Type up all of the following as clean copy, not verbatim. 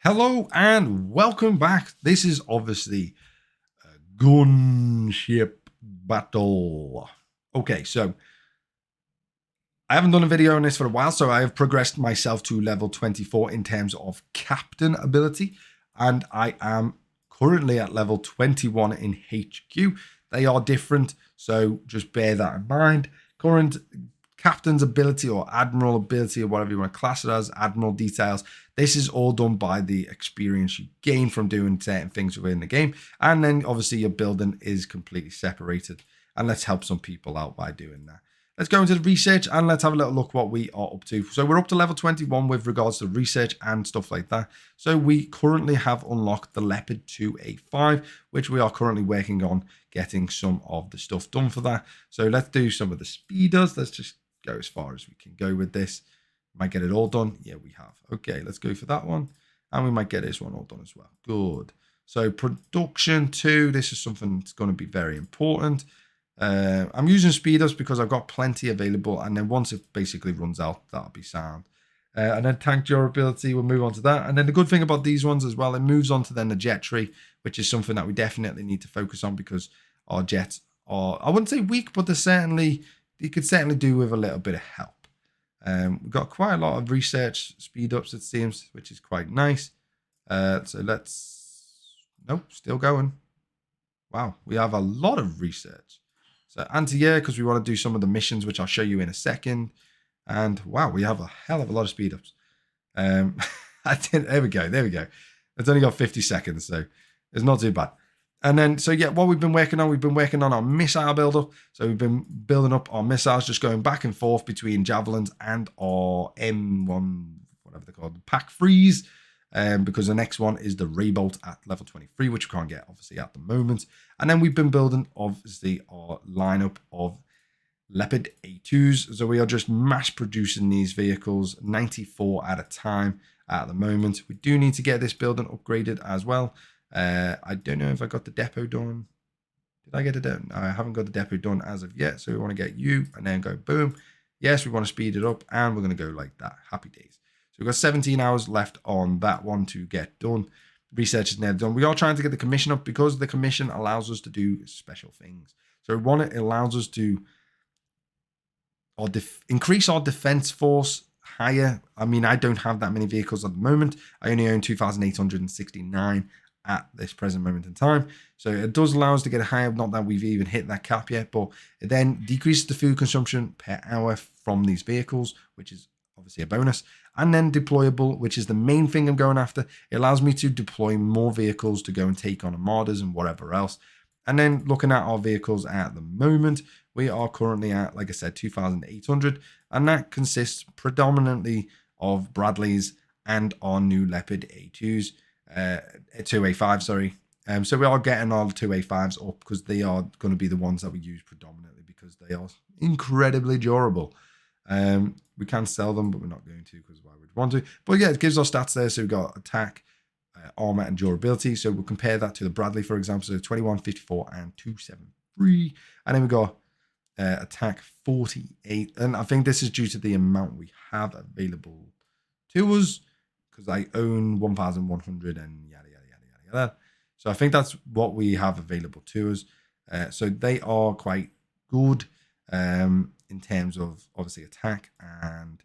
Hello and welcome back. This is obviously a Gunship Battle. Okay, so I haven't done a video on this for a while, so I have progressed myself to level 24 in terms of captain ability, and I am currently at level 21 in HQ. They are different, so just bear that in mind. Current captain's ability or admiral ability or whatever you want to class it as, admiral details. This is all done by the experience you gain from doing certain things within the game. And then obviously your building is completely separated. And let's help some people out by doing that. Let's go into the research and let's have a little look what we are up to. So we're up to level 21 with regards to research and stuff like that. So we currently have unlocked the Leopard 2A5, which we are currently working on getting some of the stuff done for that. So let's do some of the speeders. Let's just go as far as we can go with this. Might get it all done. Yeah, we have. Okay, let's go for that one. And we might get this one all done as well. Good. So production 2, this is something that's going to be very important. I'm using speeders because I've got plenty available. And then once it basically runs out, that'll be sound. And then tank durability, we'll move on to that. And then the good thing about these ones as well, it moves on to then the jet tree, which is something that we definitely need to focus on because our jets are, I wouldn't say weak, but you could certainly do with a little bit of help. We've got quite a lot of research speed ups, it seems, which is quite nice. So nope, still going. Wow, we have a lot of research. So anti-air, because we want to do some of the missions, which I'll show you in a second. And wow, we have a hell of a lot of speed ups. There we go. It's only got 50 seconds, so it's not too bad. And then, so yeah, what we've been working on our missile build-up. So we've been building up our missiles, just going back and forth between javelins and our M1, whatever they're called, pack freeze. Because the next one is the Ray Bolt at level 23, which we can't get, obviously, at the moment. And then we've been building, obviously, our lineup of Leopard A2s. So we are just mass producing these vehicles, 94 at a time at the moment. We do need to get this building upgraded as well. I don't know if I got the depot done. Did I get it done? No, I haven't got the depot done as of yet. So we want to get you and then go boom. Yes, we want to speed it up and we're going to go like that. Happy days. So we've got 17 hours left on that one to get done. Research is nearly done. We are trying to get the commission up because the commission allows us to do special things. So one, it allows us to increase our defense force higher. I mean, I don't have that many vehicles at the moment. I only own 2,869 at this present moment in time. So it does allow us to get a higher, not that we've even hit that cap yet, but it then decreases the food consumption per hour from these vehicles, which is obviously a bonus. And then deployable, which is the main thing I'm going after. It allows me to deploy more vehicles to go and take on armadas and whatever else. And then looking at our vehicles at the moment, we are currently at, like I said, 2,800. And that consists predominantly of Bradleys and our new Leopard A2s. 2A5, sorry. So we are getting our 2A5s up because they are going to be the ones that we use predominantly because they are incredibly durable. We can sell them, but we're not going to because why would we want to? But yeah, it gives our stats there. So we've got attack, armor, and durability. So we'll compare that to the Bradley, for example. So 21, 54, and 273. And then we got attack 48. And I think this is due to the amount we have available to us, because I own 1,100 and yada, yada. So I think that's what we have available to us. So they are quite good in terms of, obviously, attack, and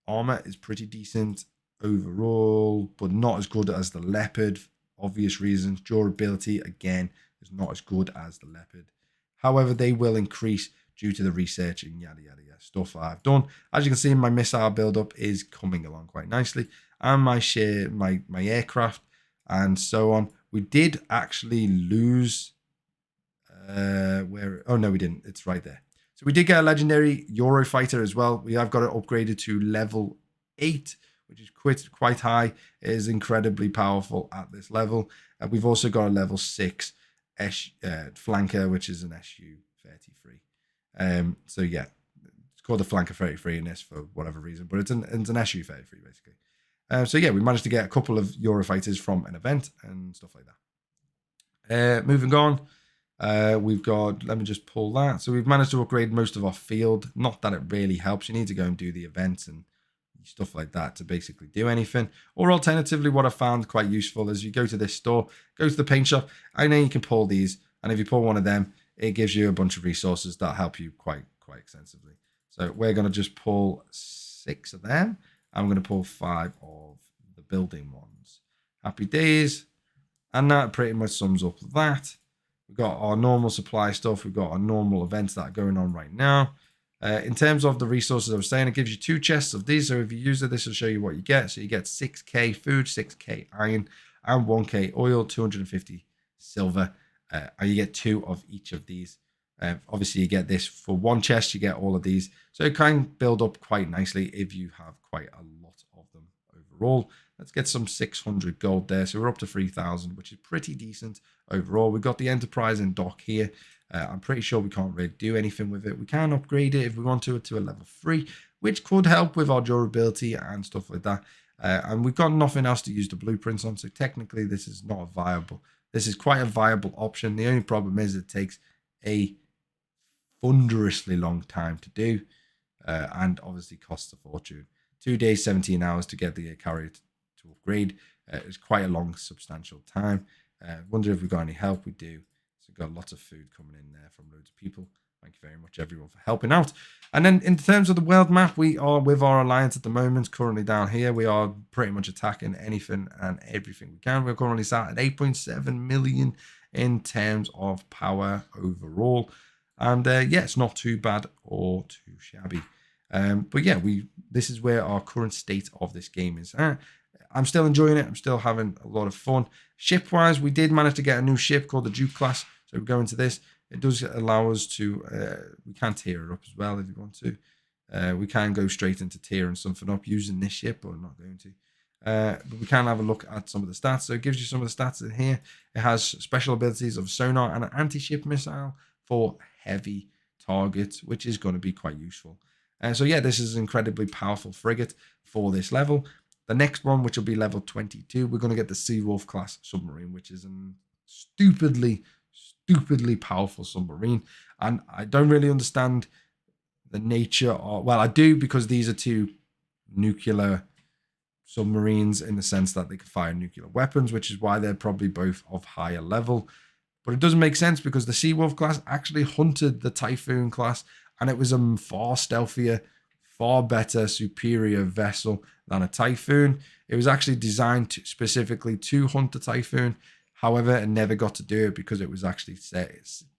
armor is pretty decent overall, but not as good as the Leopard, for obvious reasons. Durability, again, is not as good as the Leopard. However, they will increase due to the research and yada, yada, yada stuff that I've done. As you can see, my missile build-up is coming along quite nicely. And my aircraft and so on. We did actually lose... Oh, no, we didn't. It's right there. So we did get a legendary Eurofighter as well. We have got it upgraded to level 8, which is quite high. It is incredibly powerful at this level. We've also got a level 6 flanker, which is an SU-33. So yeah, it's called a flanker 33 in this for whatever reason, but it's an SU-33 basically. So yeah, we managed to get a couple of Eurofighters from an event and stuff like that. Moving on. We've got, let me just pull that. So we've managed to upgrade most of our field. Not that it really helps. You need to go and do the events and stuff like that to basically do anything. Or alternatively, what I found quite useful is you go to this store, go to the paint shop, and then you can pull these. And if you pull one of them, it gives you a bunch of resources that help you quite extensively. So we're going to just pull 6 of them. I'm going to pull 5 of the building ones. Happy days. And that pretty much sums up that. We've got our normal supply stuff. We've got our normal events that are going on right now. In terms of the resources I was saying, it gives you 2 chests of these. So if you use it, this will show you what you get. So you get 6k food, 6k iron, and 1k oil, 250 silver. And you get 2 of each of these. Obviously, you get this for 1 chest. You get all of these. So it can build up quite nicely if you have quite a lot of them overall. Let's get some 600 gold there. So we're up to 3,000, which is pretty decent overall. We've got the Enterprise in dock here. I'm pretty sure we can't really do anything with it. We can upgrade it if we want to a level 3, which could help with our durability and stuff like that. And we've got nothing else to use the blueprints on, so technically this is not a viable. This is quite a viable option. The only problem is it takes a thunderously long time to do, and obviously costs a fortune. 2 days, 17 hours to get the carrier to upgrade. It's quite a long, substantial time. Wonder if we've got any help. We do. So we've got lots of food coming in there from loads of people. Thank you very much, everyone, for helping out. And then in terms of the world map, we are with our alliance at the moment, currently down here. We are pretty much attacking anything and everything we can. We're currently sat at 8.7 million in terms of power overall. And yeah, it's not too bad or too shabby. But yeah, this is where our current state of this game is at. I'm still enjoying it. I'm still having a lot of fun. Ship-wise, we did manage to get a new ship called the Duke class. So we go into this. It does allow us to, we can tier it up as well if you want to. We can go straight into tiering something up using this ship, but I'm not going to. But we can have a look at some of the stats. So it gives you some of the stats in here. It has special abilities of sonar and an anti-ship missile for heavy targets, which is going to be quite useful. So yeah, this is an incredibly powerful frigate for this level. The next one, which will be level 22, we're going to get the Seawolf class submarine, which is a stupidly powerful submarine. And I don't really understand the nature of, well, I do, because these are 2 nuclear submarines in the sense that they can fire nuclear weapons, which is why they're probably both of higher level. But it doesn't make sense because the Seawolf class actually hunted the Typhoon class, and it was a far stealthier, far better, superior vessel than a Typhoon. It was actually designed specifically to hunt the Typhoon. However, it never got to do it because it was actually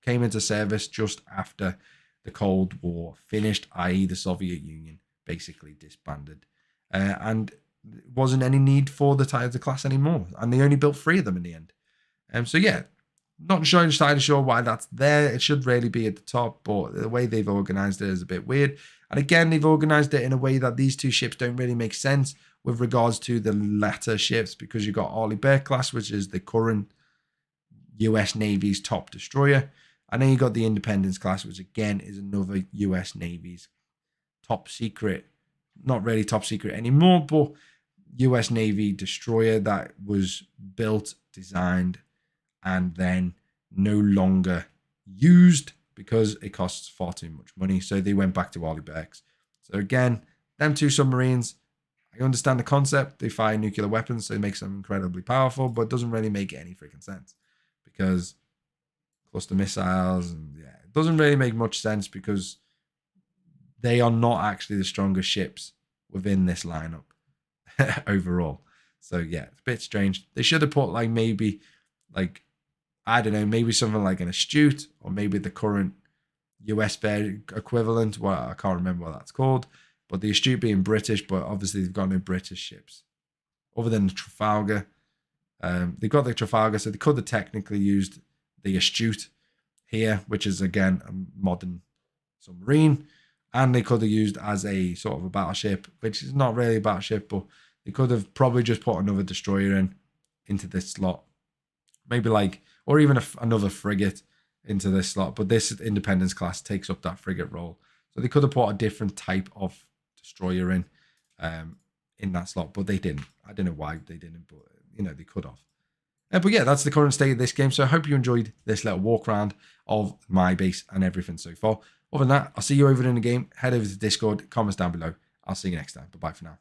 came into service just after the Cold War finished, i.e. the Soviet Union basically disbanded. And there wasn't any need for the class anymore. And they only built 3 of them in the end. So yeah, not entirely sure why that's there. It should really be at the top, but the way they've organized it is a bit weird. And again, they've organized it in a way that these 2 ships don't really make sense with regards to the latter ships, because you've got Arleigh Burke class, which is the current US Navy's top destroyer. And then you got the Independence class, which again is another US Navy's top secret, not really top secret anymore, but US Navy destroyer that was built, designed, and then no longer used because it costs far too much money. So they went back to Arleigh Burke's. So again, them 2 submarines, I understand the concept. They fire nuclear weapons, so it makes them incredibly powerful, but it doesn't really make any freaking sense because cluster missiles, and yeah, it doesn't really make much sense because they are not actually the strongest ships within this lineup overall. So yeah, it's a bit strange. They should have put maybe I don't know, maybe something like an Astute, or maybe the current US equivalent. Well, I can't remember what that's called. But the Astute being British, but obviously they've got no British ships. Other than the Trafalgar. They've got the Trafalgar, so they could have technically used the Astute here, which is, again, a modern submarine. And they could have used as a sort of a battleship, which is not really a battleship, but they could have probably just put another destroyer into this slot. Maybe or even another frigate into this slot. But this Independence class takes up that frigate role. So they could have put a different type of destroyer in that slot, but they didn't. I don't know why they didn't, but they could have. But yeah, that's the current state of this game. So I hope you enjoyed this little walk around of my base and everything so far. Other than that, I'll see you over in the game. Head over to Discord, comments down below. I'll see you next time. Bye-bye for now.